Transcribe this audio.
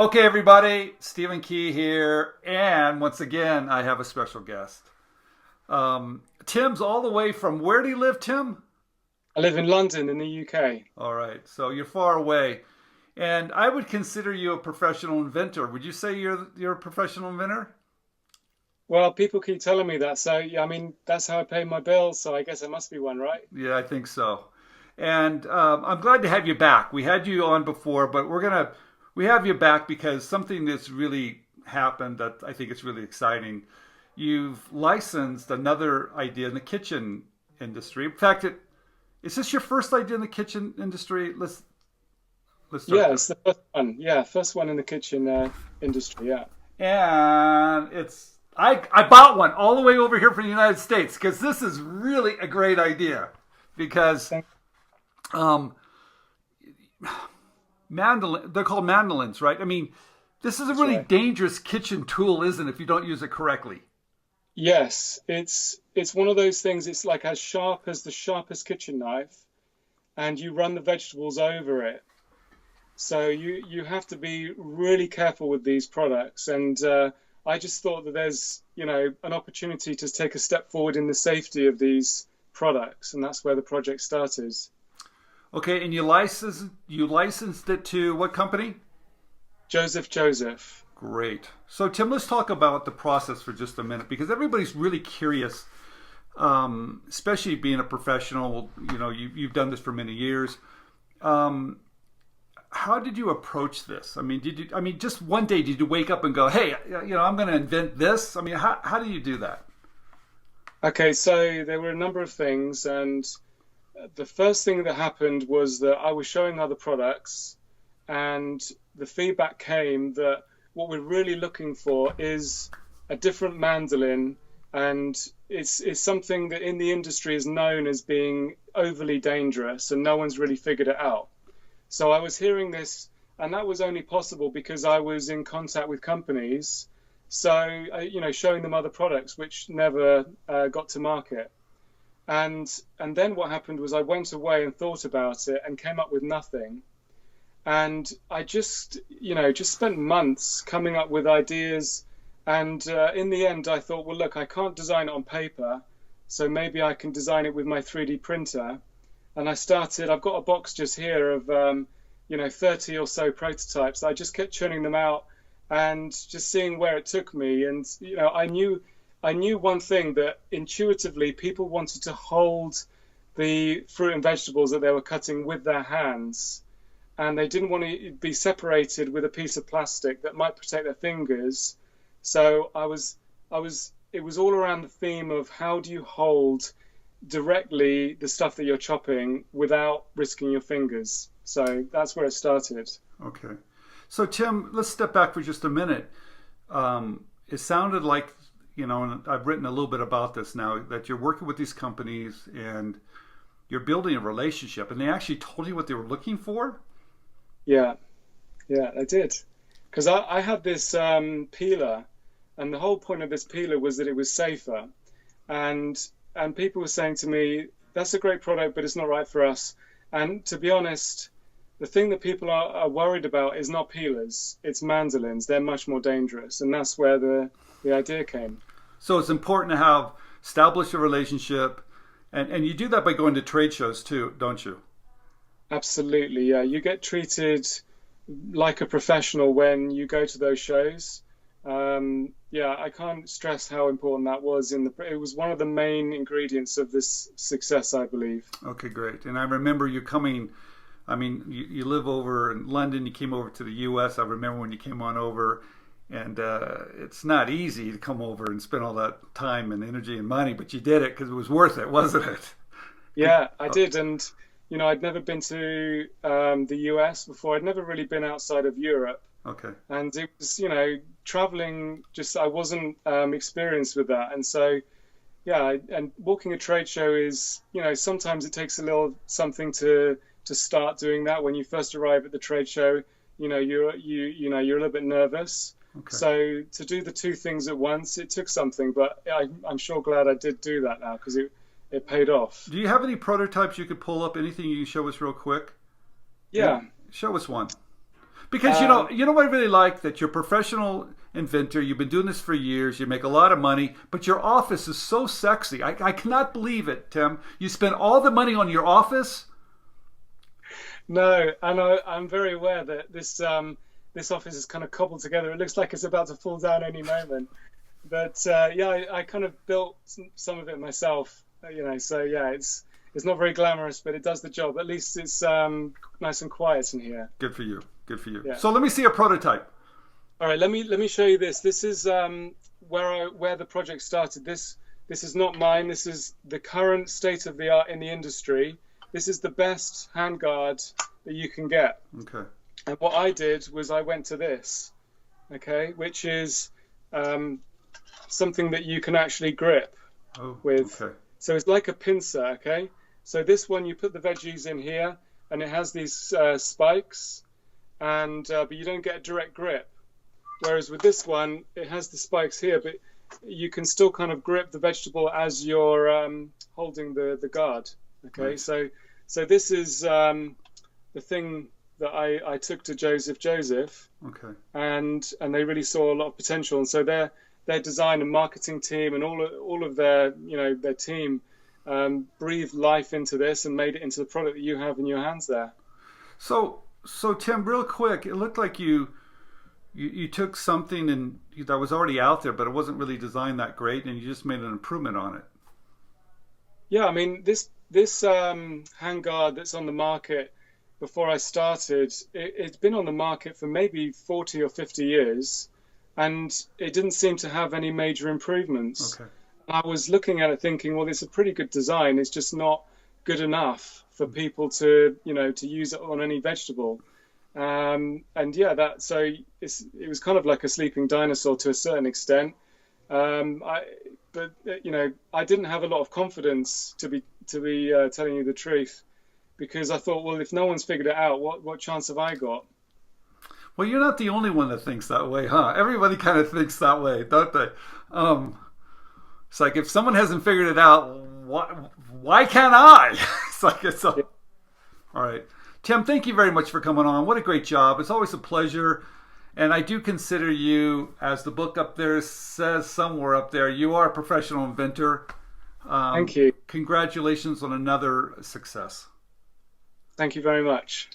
Okay, everybody, Stephen Key here, and once again, I have a special guest. Tim's all the way from where do you live, Tim? I live in London in the UK. All right, so you're far away, and I would consider you a professional inventor. Would you say you're a professional inventor? Well, people keep telling me that, so yeah, I mean that's how I pay my bills, so I guess I must be one, right? Yeah, I think so. And I'm glad to have you back. We had you on before, but we have you back because something that's really happened that I think is really exciting. You've licensed another idea in the kitchen industry. In fact, is this your first idea in the kitchen industry? Let's start Yeah, there. it's the first one. Yeah, first one in the kitchen industry. Yeah. And I bought one all the way over here from the United States because this is really a great idea because Thank, um, they're called mandolins, right? I mean, this is a that's really right. dangerous kitchen tool, isn't it, if you don't use it correctly? Yes, it's one of those things. It's like as sharp as the sharpest kitchen knife, and you run the vegetables over it. So you have to be really careful with these products. And I just thought that there's, an opportunity to take a step forward in the safety of these products, and that's where the project started. Okay, and you licensed it to what company? Joseph. Great. So Tim, let's talk about the process for just a minute because everybody's really curious, especially being a professional. You've done this for many years. Um, how did you approach this? I mean, did you? I mean, just one day did you wake up and go, "Hey, I'm going to invent this"? I mean, how do you do that? Okay, so there were a number of things, and the first thing that happened was that I was showing other products, and the feedback came that what we're really looking for is a different mandolin, and it's something that in the industry is known as being overly dangerous, and no one's really figured it out. So I was hearing this, and that was only possible because I was in contact with companies. So, showing them other products which never got to market. And then what happened was I went away and thought about it and came up with nothing. And I just spent months coming up with ideas. And in the end, I thought, well, look, I can't design it on paper, so maybe I can design it with my 3D printer. And I've got a box just here of 30 or so prototypes. I just kept churning them out and just seeing where it took me. And I knew one thing, that intuitively people wanted to hold the fruit and vegetables that they were cutting with their hands, and they didn't want to be separated with a piece of plastic that might protect their fingers. So it was all around the theme of how do you hold directly the stuff that you're chopping without risking your fingers. So that's where it started. Okay. So Tim, let's step back for just a minute. It sounded like, and I've written a little bit about this now, that you're working with these companies and you're building a relationship, and they actually told you what they were looking for. Yeah, yeah, I did. Because I had this peeler, and the whole point of this peeler was that it was safer. And and people were saying to me, "That's a great product, but it's not right for us." And to be honest, the thing that people are worried about is not peelers; it's mandolins. They're much more dangerous, and that's where the idea came. So it's important to have establish a relationship, and you do that by going to trade shows too, don't you? Absolutely, yeah. You get treated like a professional when you go to those shows. Yeah, I can't stress how important that was it was one of the main ingredients of this success, I believe. Okay, great. And I remember you coming. I mean, you live over in London. You came over to the U.S. I remember when you came on over, and it's not easy to come over and spend all that time and energy and money, but you did it because it was worth it, wasn't it? Yeah, I did. And, I'd never been to the US before. I'd never really been outside of Europe. Okay. And it was, traveling, just I wasn't experienced with that. And so, yeah, and walking a trade show is, sometimes it takes a little something to start doing that. When you first arrive at the trade show, you're a little bit nervous. Okay. So to do the two things at once, it took something, but I'm sure glad I did do that now because it paid off. Do you have any prototypes you could pull up? Anything you can show us real quick? Yeah. Show us one. Because you know what I really like, that you're a professional inventor. You've been doing this for years. You make a lot of money, but your office is so sexy. I cannot believe it, Tim. You spend all the money on your office. No, and I'm very aware that this office is kind of cobbled together. It looks like it's about to fall down any moment. But yeah, I kind of built some of it myself. So yeah, it's not very glamorous, but it does the job. At least it's nice and quiet in here. Good for you. Good for you. Yeah. So let me see a prototype. All right, let me show you this. This is where the project started. This is not mine. This is the current state of the art in the industry. This is the best handguard that you can get. Okay. And what I did was I went to this, okay, which is something that you can actually grip with. Okay. So it's like a pincer, okay? So this one, you put the veggies in here, and it has these spikes, and but you don't get a direct grip. Whereas with this one, it has the spikes here, but you can still kind of grip the vegetable as you're holding the guard. Okay, Right. So this is the thing that I took to Joseph, Okay. and they really saw a lot of potential, and so their design and marketing team and all of their their team breathed life into this and made it into the product that you have in your hands there. So Tim, real quick, it looked like you took something that was already out there, but it wasn't really designed that great, and you just made an improvement on it. Yeah, I mean this handguard that's on the market. Before I started, it's been on the market for maybe 40 or 50 years, and it didn't seem to have any major improvements. Okay. I was looking at it thinking, well, it's a pretty good design. It's just not good enough for people to use it on any vegetable. And yeah, it was kind of like a sleeping dinosaur to a certain extent. I didn't have a lot of confidence to be telling you the truth, because I thought, well, if no one's figured it out, what chance have I got? Well, you're not the only one that thinks that way, huh? Everybody kind of thinks that way, don't they? It's like, if someone hasn't figured it out, why can't I? All right. Tim, thank you very much for coming on. What a great job. It's always a pleasure. And I do consider you, as the book up there says somewhere up there, you are a professional inventor. Thank you. Congratulations on another success. Thank you very much.